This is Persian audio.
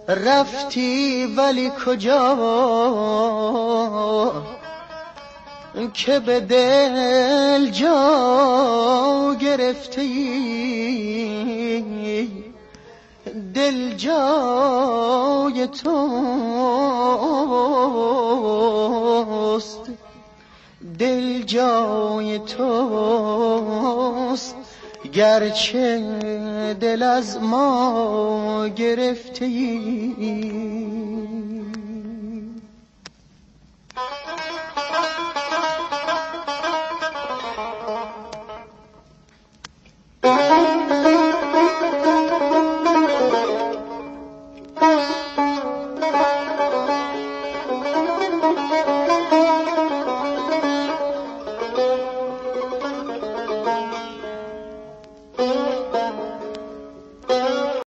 رفتی ولی کجا که به دل جا گرفتی، دل جای توست، دل جای توست، گرچه دل از ما گرفتی.